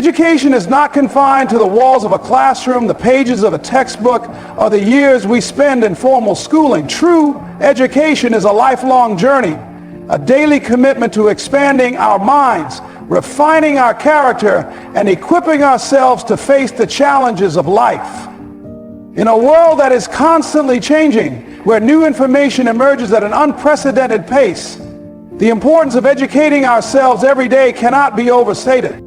Education is not confined to the walls of a classroom, the pages of a textbook, or the years we spend in formal schooling. True education is a lifelong journey, a daily commitment to expanding our minds, refining our character, and equipping ourselves to face the challenges of life. In a world that is constantly changing, where new information emerges at an unprecedented pace, the importance of educating ourselves every day cannot be overstated.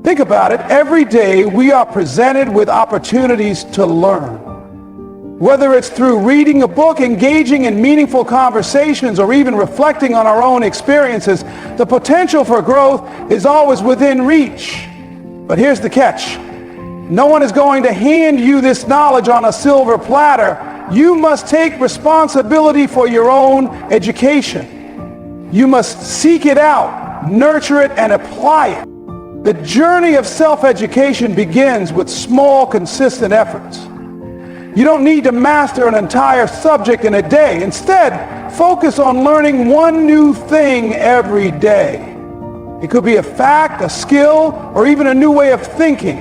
Think about it. Every day we are presented with opportunities to learn. Whether it's through reading a book, engaging in meaningful conversations, or even reflecting on our own experiences, the potential for growth is always within reach. But here's the catch. No one is going to hand you this knowledge on a silver platter. You must take responsibility for your own education. You must seek it out, nurture it, and apply it. The journey of self-education begins with small, consistent efforts. You don't need to master an entire subject in a day. Instead, focus on learning one new thing every day. It could be a fact, a skill, or even a new way of thinking.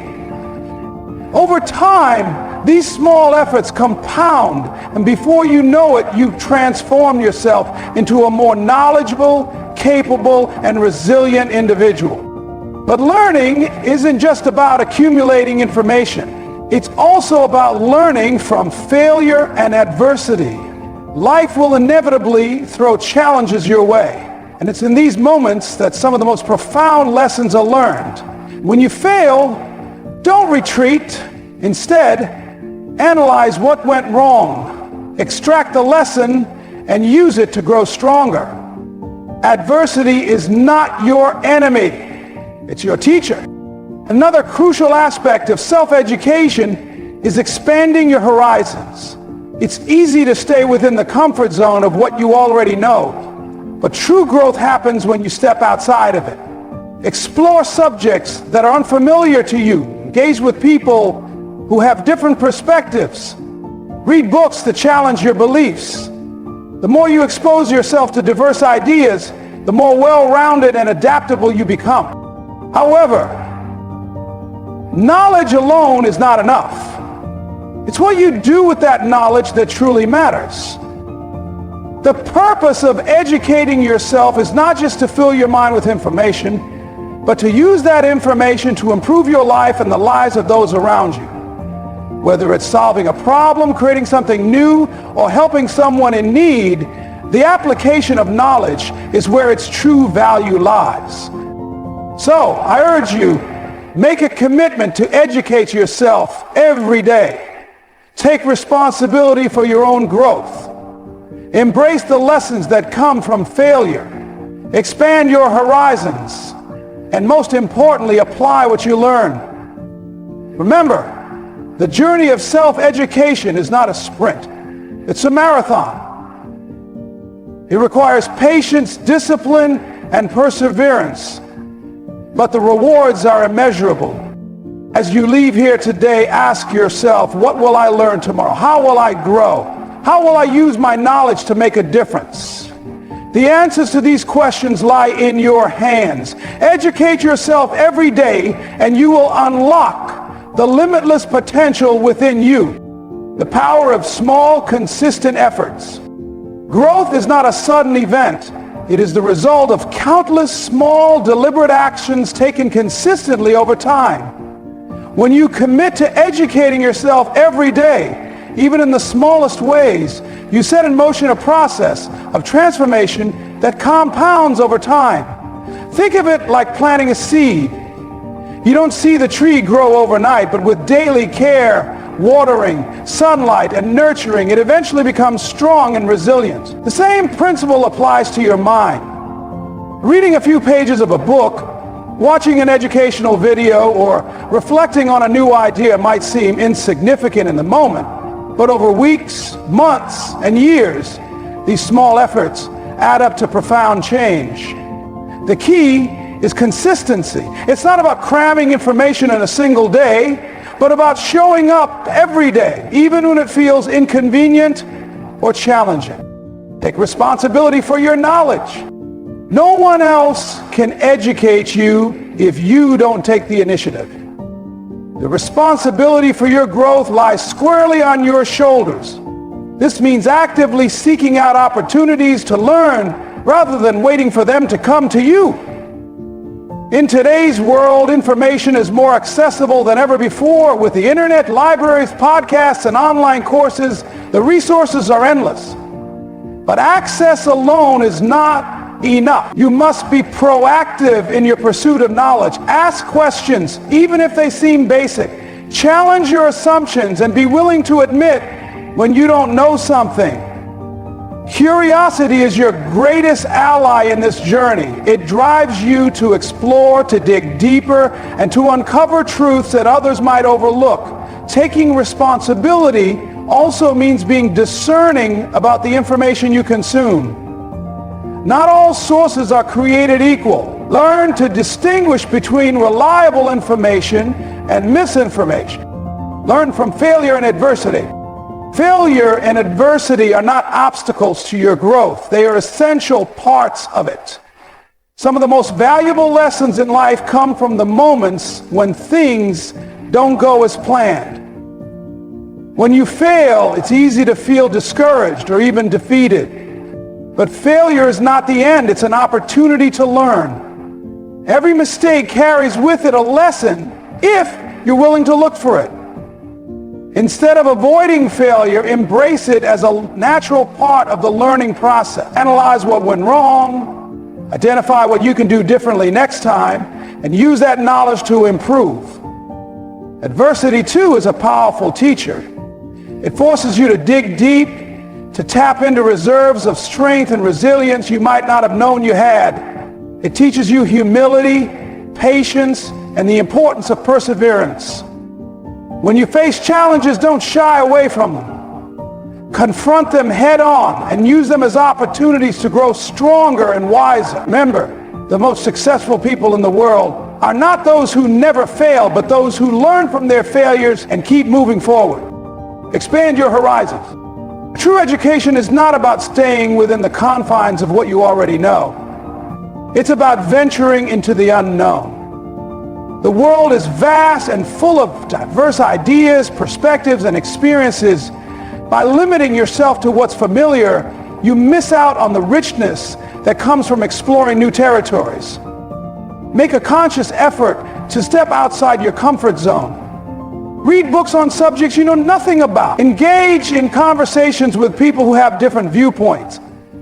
Over time, these small efforts compound, and before you know it, you've transformed yourself into a more knowledgeable, capable, and resilient individual. But learning isn't just about accumulating information. It's also about learning from failure and adversity. Life will inevitably throw challenges your way, and it's in these moments that some of the most profound lessons are learned. When you fail, don't retreat. Instead, analyze what went wrong, extract the lesson, and use it to grow stronger. Adversity is not your enemy. It's your teacher. Another crucial aspect of self-education is expanding your horizons. It's easy to stay within the comfort zone of what you already know, but true growth happens when you step outside of it. Explore subjects that are unfamiliar to you. Engage with people who have different perspectives. Read books that challenge your beliefs. The more you expose yourself to diverse ideas, the more well-rounded and adaptable you become. However, knowledge alone is not enough. It's what you do with that knowledge that truly matters. The purpose of educating yourself is not just to fill your mind with information, but to use that information to improve your life and the lives of those around you. Whether it's solving a problem, creating something new, or helping someone in need, the application of knowledge is where its true value lies. So, I urge you, make a commitment to educate yourself every day. Take responsibility for your own growth. Embrace the lessons that come from failure. Expand your horizons. And most importantly, apply what you learn. Remember, the journey of self-education is not a sprint. It's a marathon. It requires patience, discipline, and perseverance. But the rewards are immeasurable. As you leave here today, ask yourself, what will I learn tomorrow? How will I grow? How will I use my knowledge to make a difference? The answers to these questions lie in your hands. Educate yourself every day, and you will unlock the limitless potential within you. The power of small, consistent efforts. Growth is not a sudden event. It is the result of countless small, deliberate actions taken consistently over time. When you commit to educating yourself every day, even in the smallest ways, you set in motion a process of transformation that compounds over time. Think of it like planting a seed. You don't see the tree grow overnight, but with daily care, watering, sunlight, and nurturing, it eventually becomes strong and resilient. The same principle applies to your mind. Reading a few pages of a book, watching an educational video, or reflecting on a new idea might seem insignificant in the moment, but over weeks, months, and years, these small efforts add up to profound change. The key is consistency. It's not about cramming information in a single day, but about showing up every day, even when it feels inconvenient or challenging. Take responsibility for your knowledge. No one else can educate you if you don't take the initiative. The responsibility for your growth lies squarely on your shoulders. This means actively seeking out opportunities to learn rather than waiting for them to come to you. In today's world, information is more accessible than ever before. With the internet, libraries, podcasts, and online courses, the resources are endless. But access alone is not enough. You must be proactive in your pursuit of knowledge. Ask questions, even if they seem basic. Challenge your assumptions and be willing to admit when you don't know something. Curiosity is your greatest ally in this journey. It drives you to explore, to dig deeper, and to uncover truths that others might overlook. Taking responsibility also means being discerning about the information you consume. Not all sources are created equal. Learn to distinguish between reliable information and misinformation. Learn from failure and adversity. Failure and adversity are not obstacles to your growth. They are essential parts of it. Some of the most valuable lessons in life come from the moments when things don't go as planned. When you fail, it's easy to feel discouraged or even defeated. But failure is not the end. It's an opportunity to learn. Every mistake carries with it a lesson if you're willing to look for it. Instead of avoiding failure, embrace it as a natural part of the learning process. Analyze what went wrong, identify what you can do differently next time, and use that knowledge to improve. Adversity, too, is a powerful teacher. It forces you to dig deep, to tap into reserves of strength and resilience you might not have known you had. It teaches you humility, patience, and the importance of perseverance. When you face challenges, don't shy away from them. Confront them head on and use them as opportunities to grow stronger and wiser. Remember, the most successful people in the world are not those who never fail, but those who learn from their failures and keep moving forward. Expand your horizons. True education is not about staying within the confines of what you already know. It's about venturing into the unknown. The world is vast and full of diverse ideas, perspectives, and experiences. By limiting yourself to what's familiar, you miss out on the richness that comes from exploring new territories. Make a conscious effort to step outside your comfort zone. Read books on subjects you know nothing about. Engage in conversations with people who have different viewpoints.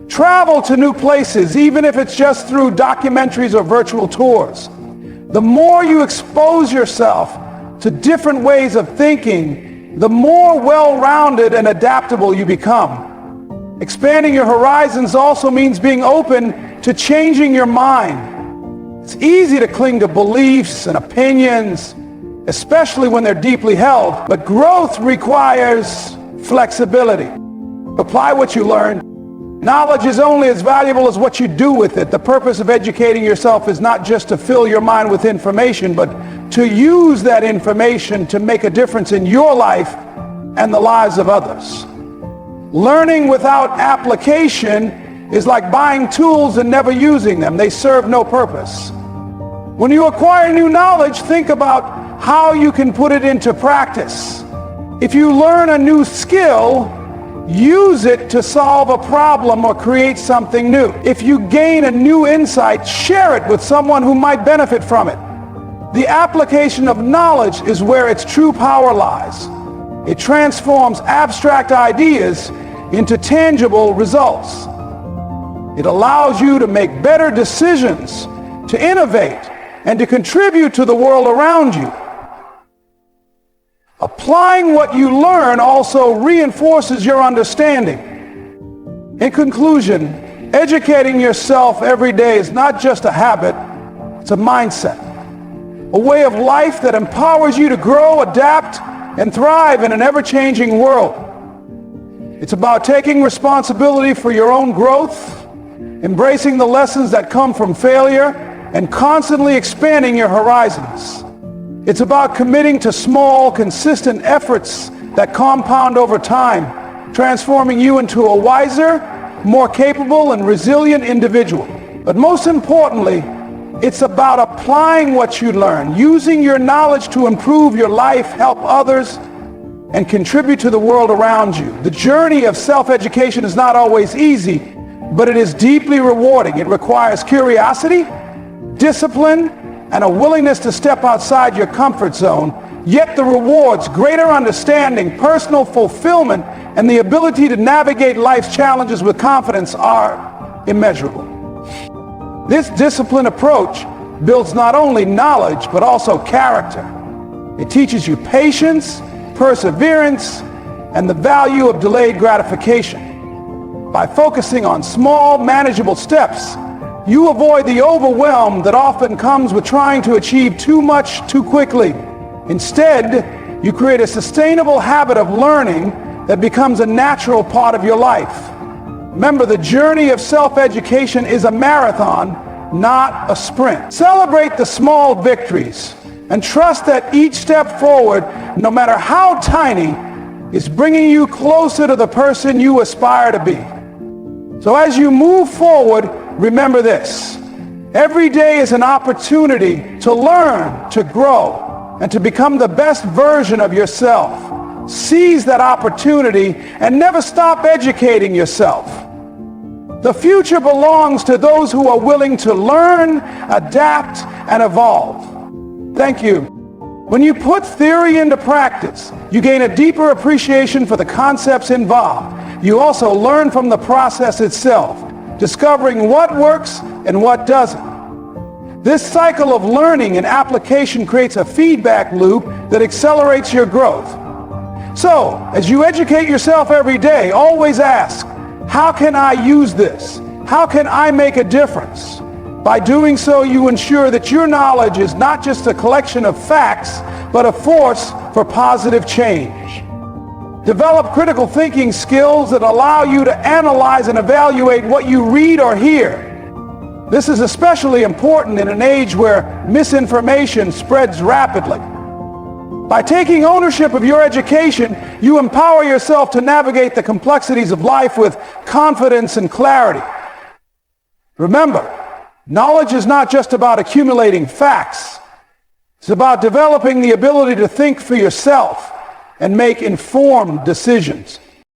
Travel to new places, even if it's just through documentaries or virtual tours. The more you expose yourself to different ways of thinking, the more well-rounded and adaptable you become. Expanding your horizons also means being open to changing your mind. It's easy to cling to beliefs and opinions, especially when they're deeply held, but growth requires flexibility. Apply what you learn. Knowledge is only as valuable as what you do with it. The purpose of educating yourself is not just to fill your mind with information, but to use that information to make a difference in your life and the lives of others. Learning without application is like buying tools and never using them. They serve no purpose. When you acquire new knowledge, think about how you can put it into practice. If you learn a new skill, use it to solve a problem or create something new. If you gain a new insight, share it with someone who might benefit from it. The application of knowledge is where its true power lies. It transforms abstract ideas into tangible results. It allows you to make better decisions, to innovate, and to contribute to the world around you. Applying what you learn also reinforces your understanding. In conclusion, educating yourself every day is not just a habit, it's a mindset, a way of life that empowers you to grow, adapt, and thrive in an ever-changing world. It's about taking responsibility for your own growth, embracing the lessons that come from failure, and constantly expanding your horizons. It's about committing to small, consistent efforts that compound over time, transforming you into a wiser, more capable, and resilient individual. But most importantly, It's about applying what you learn, using your knowledge to improve your life, help others, and contribute to the world around you. The journey of self-education is not always easy, but it is deeply rewarding. It requires curiosity, discipline, and a willingness to step outside your comfort zone. Yet the rewards, greater understanding, personal fulfillment, and the ability to navigate life's challenges with confidence are immeasurable. This disciplined approach builds not only knowledge, but also character. It teaches you patience, perseverance, and the value of delayed gratification. By focusing on small, manageable steps, you avoid the overwhelm that often comes with trying to achieve too much too quickly. Instead, you create a sustainable habit of learning that becomes a natural part of your life. Remember, the journey of self-education is a marathon, not a sprint. Celebrate the small victories and trust that each step forward, no matter how tiny, is bringing you closer to the person you aspire to be. So as you move forward, remember this: every day is an opportunity to learn, to grow, and to become the best version of yourself. Seize that opportunity and never stop educating yourself. The future belongs to those who are willing to learn, adapt, and evolve. Thank you. When you put theory into practice, you gain a deeper appreciation for the concepts involved. You also learn from the process itself, discovering what works and what doesn't. This cycle of learning and application creates a feedback loop that accelerates your growth. So, as you educate yourself every day, always ask, how can I use this? How can I make a difference? By doing so, you ensure that your knowledge is not just a collection of facts, but a force for positive change. Develop critical thinking skills that allow you to analyze and evaluate what you read or hear. This is especially important in an age where misinformation spreads rapidly. By taking ownership of your education, you empower yourself to navigate the complexities of life with confidence and clarity. Remember, knowledge is not just about accumulating facts. It's about developing the ability to think for yourself and make informed decisions.